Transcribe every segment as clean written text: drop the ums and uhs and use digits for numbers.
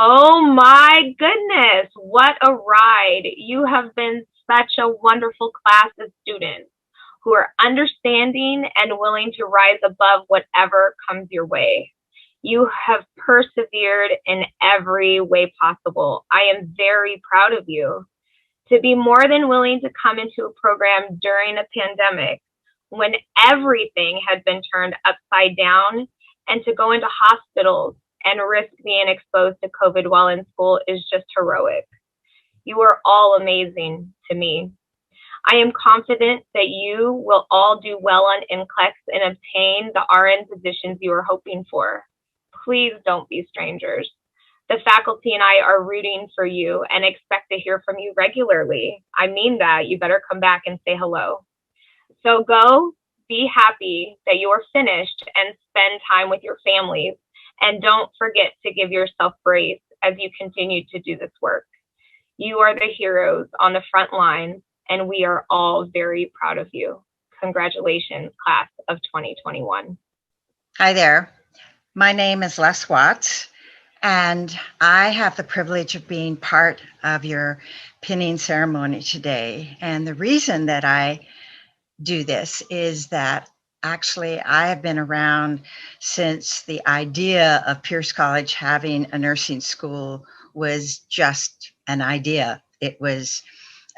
Oh my goodness, what a ride. You have been such a wonderful class of students who are understanding and willing to rise above whatever comes your way. You have persevered in every way possible. I am very proud of you. To be more than willing to come into a program during a pandemic when everything had been turned upside down and to go into hospitals and risk being exposed to COVID while in school is just heroic. You are all amazing to me. I am confident that you will all do well on NCLEX and obtain the RN positions you are hoping for. Please don't be strangers. The faculty and I are rooting for you and expect to hear from you regularly. I mean that. You better come back and say hello. So go be happy that you're finished and spend time with your families. And don't forget to give yourself grace as you continue to do this work. You are the heroes on the front lines, and we are all very proud of you. Congratulations, class of 2021. Hi there. My name is Les Watts, and I have the privilege of being part of your pinning ceremony today. And the reason that I do this is that actually I have been around since the idea of Pierce College having a nursing school was just an idea. It was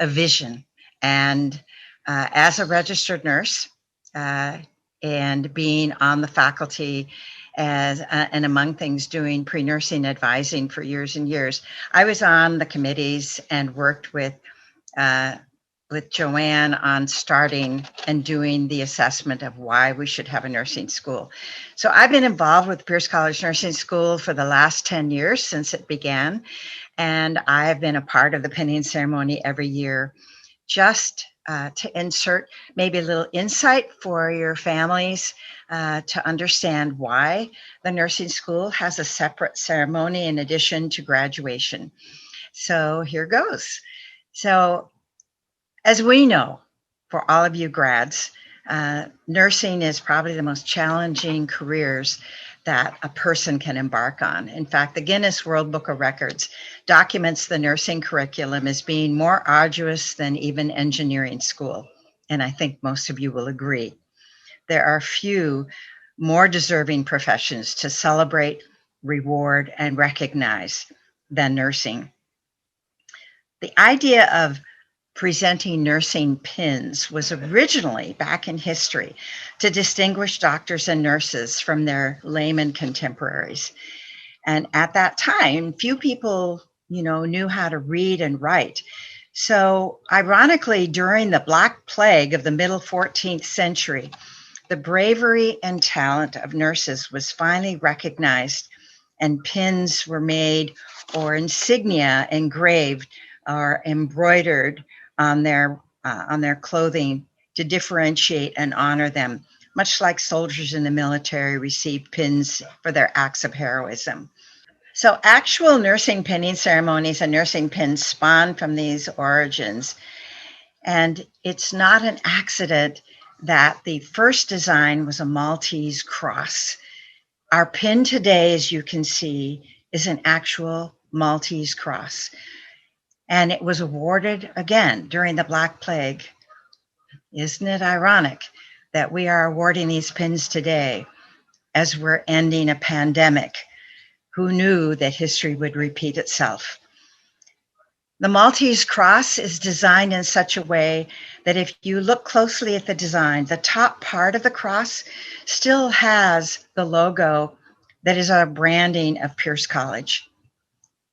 a vision. And as a registered nurse and being on the faculty as and among things doing pre-nursing advising for years and years, I was on the committees and worked with Joanne on starting and doing the assessment of why we should have a nursing school. So I've been involved with Pierce College Nursing School for the last 10 years since it began. And I've been a part of the pinning ceremony every year just to insert maybe a little insight for your families to understand why the nursing school has a separate ceremony in addition to graduation. So here goes. So as we know, for all of you grads, nursing is probably the most challenging careers that a person can embark on. In fact, the Guinness World Book of Records documents the nursing curriculum as being more arduous than even engineering school. And I think most of you will agree. There are few more deserving professions to celebrate, reward, and recognize than nursing. The idea of presenting nursing pins was originally back in history to distinguish doctors and nurses from their layman contemporaries. And at that time, few people, knew how to read and write. So ironically, during the Black Plague of the middle 14th century, the bravery and talent of nurses was finally recognized, and pins were made or insignia engraved or embroidered on their clothing to differentiate and honor them, much like soldiers in the military received pins for their acts of heroism. So actual nursing pinning ceremonies and nursing pins spawn from these origins. And it's not an accident that the first design was a Maltese cross. Our pin today, as you can see, is an actual Maltese cross. And it was awarded again during the Black Plague. Isn't it ironic that we are awarding these pins today as we're ending a pandemic? Who knew that history would repeat itself? The Maltese cross is designed in such a way that if you look closely at the design, the top part of the cross still has the logo that is our branding of Pierce College.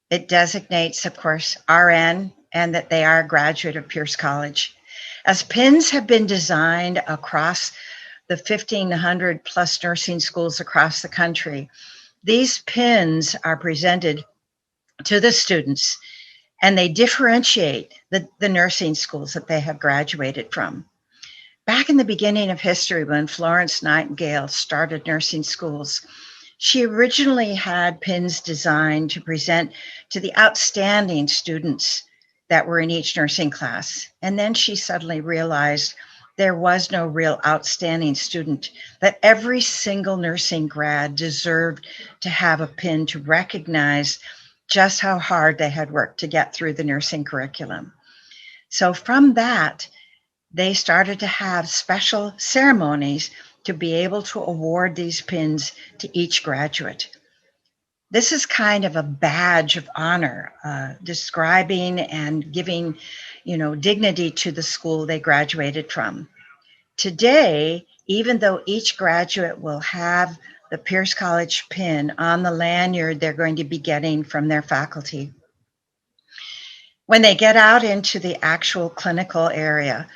It designates, of course, RN and that they are a graduate of Pierce College. As pins have been designed across the 1,500 plus nursing schools across the country, these pins are presented to the students and they differentiate the nursing schools that they have graduated from. Back in the beginning of history, when Florence Nightingale started nursing schools, she originally had pins designed to present to the outstanding students that were in each nursing class. And then she suddenly realized there was no real outstanding student, that every single nursing grad deserved to have a pin to recognize just how hard they had worked to get through the nursing curriculum. So from that, they started to have special ceremonies to be able to award these pins to each graduate. This is kind of a badge of honor, describing and giving, dignity to the school they graduated from. Today, even though each graduate will have the Pierce College pin on the lanyard they're going to be getting from their faculty, when they get out into the actual clinical area,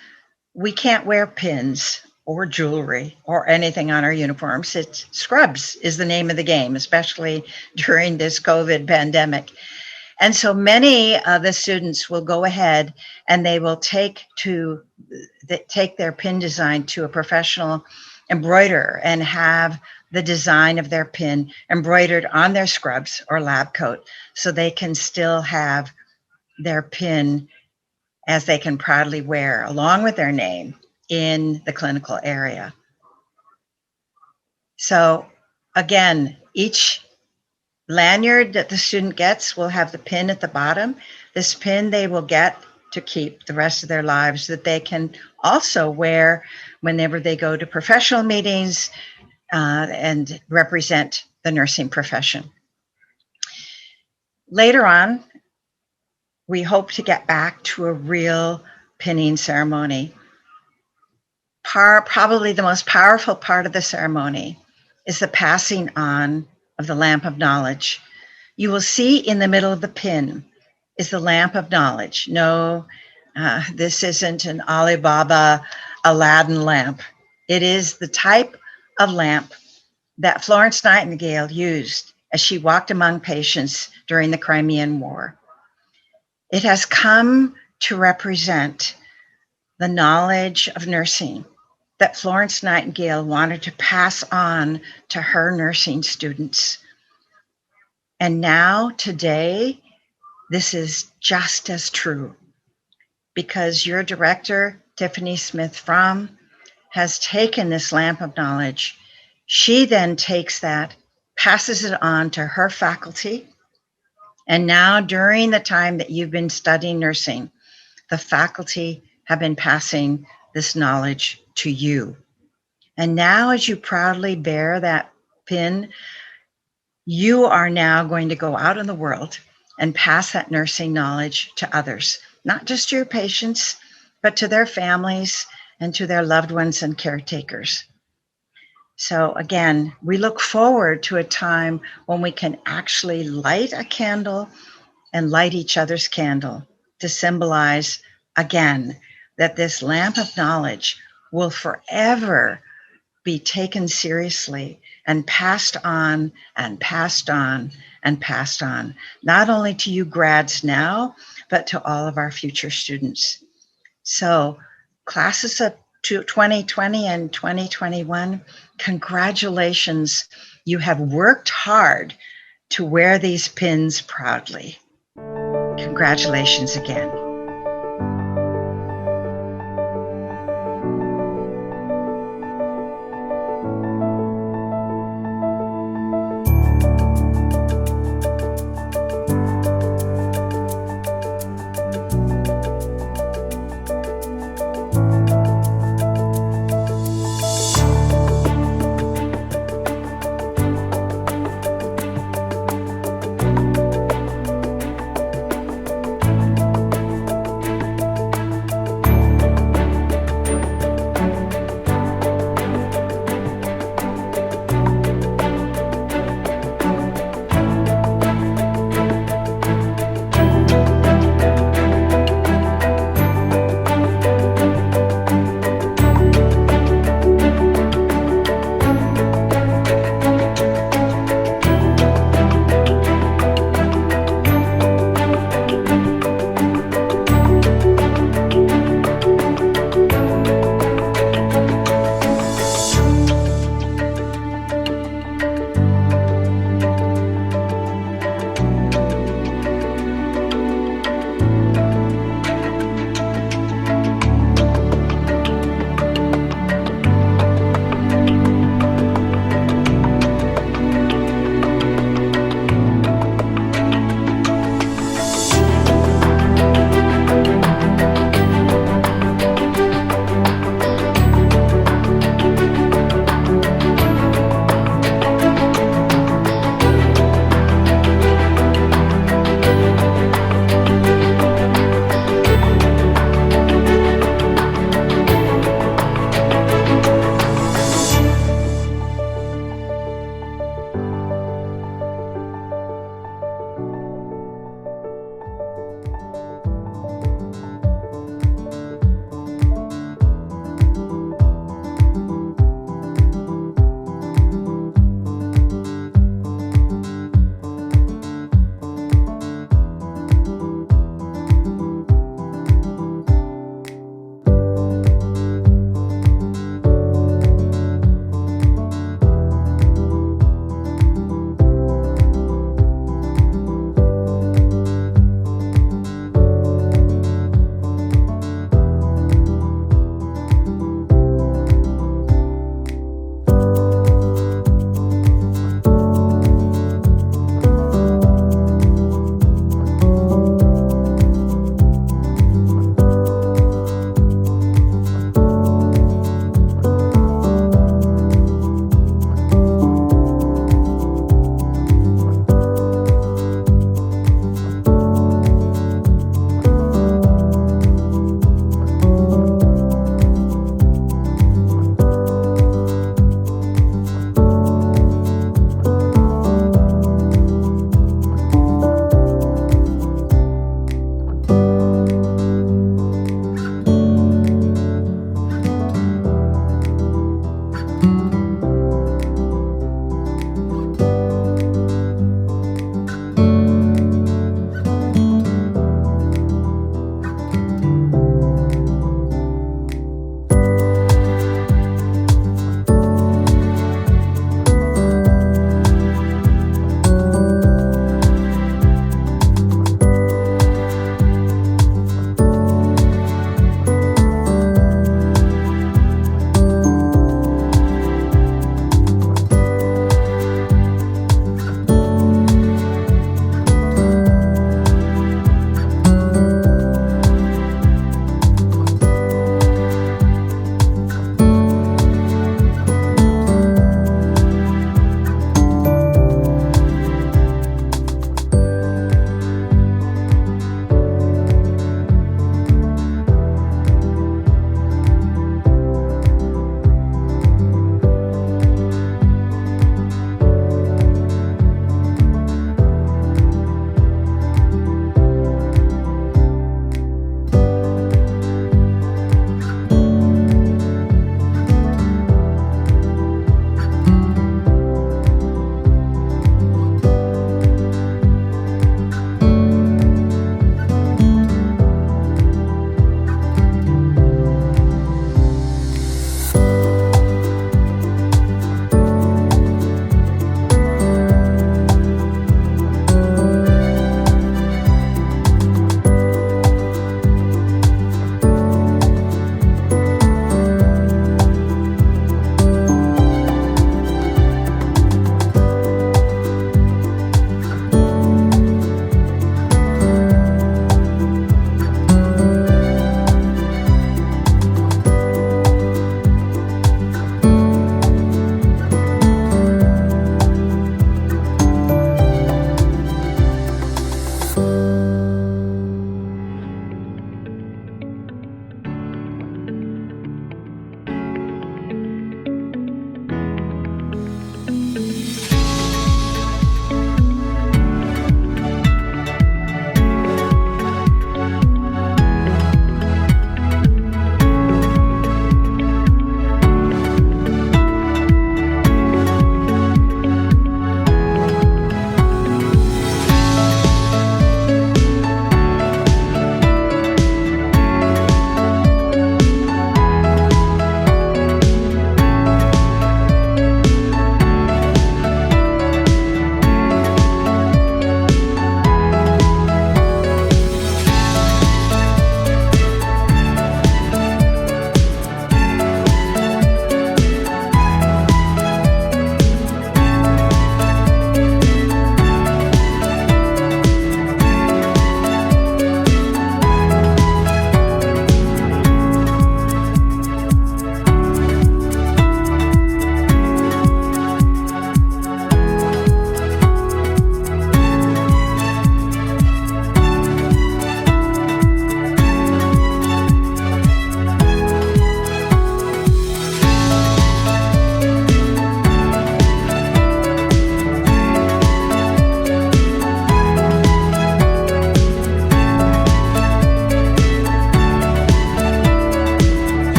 we can't wear pins or jewelry or anything on our uniforms. It's scrubs is the name of the game, especially during this COVID pandemic. And so many of the students will go ahead and they will take their pin design to a professional embroiderer and have the design of their pin embroidered on their scrubs or lab coat, so they can still have their pin as they can proudly wear along with their name in the clinical area. So again, each lanyard that the student gets will have the pin at the bottom. This pin they will get to keep the rest of their lives, that they can also wear whenever they go to professional meetings and represent the nursing profession. Later on, we hope to get back to a real pinning ceremony. Probably the most powerful part of the ceremony is the passing on of the lamp of knowledge. You will see in the middle of the pin is the lamp of knowledge. No, this isn't an Alibaba Aladdin lamp. It is the type of lamp that Florence Nightingale used as she walked among patients during the Crimean War. It has come to represent the knowledge of nursing that Florence Nightingale wanted to pass on to her nursing students. And now, today, this is just as true, because your director, Tiffany Smith-Fromm, has taken this lamp of knowledge. She then takes that, passes it on to her faculty. And now, during the time that you've been studying nursing, the faculty have been passing this knowledge to you. And now, as you proudly bear that pin, you are now going to go out in the world and pass that nursing knowledge to others, not just to your patients, but to their families and to their loved ones and caretakers. So again, we look forward to a time when we can actually light a candle and light each other's candle to symbolize, again, that this lamp of knowledge will forever be taken seriously and passed on and passed on and passed on, not only to you grads now, but to all of our future students. So classes of 2020 and 2021, congratulations. You have worked hard to wear these pins proudly. Congratulations again.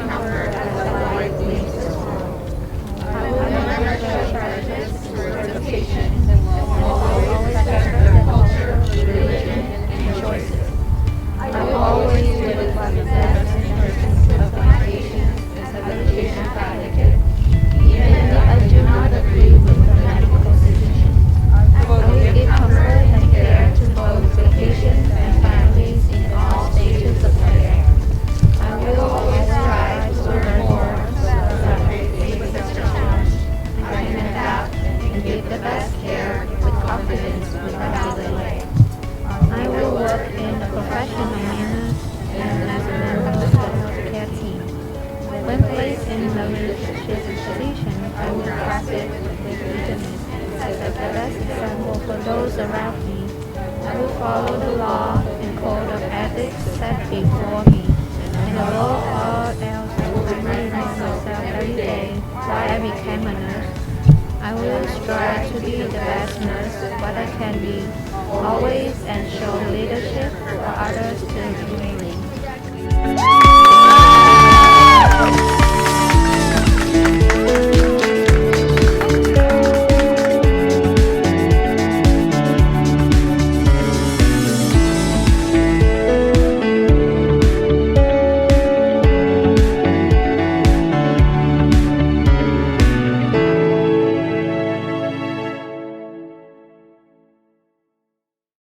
comfort as the light leaves the world. I will never show prejudice towards the patient and will always respect the culture, religion, and choices. I will always do what is best interests of my patients as a patient advocate, even if I do not agree with the medical decision. I will give comfort and care to both the patients and families in all stages of care. I will always strive to learn more so that I may face the challenge. I can adapt and give the best care with confidence without delay. I will work in a professional manner and as a member of the healthcare team. When placed in a leadership position, I will practice with diligence as the best example for those around me. I will follow the law and code of ethics set before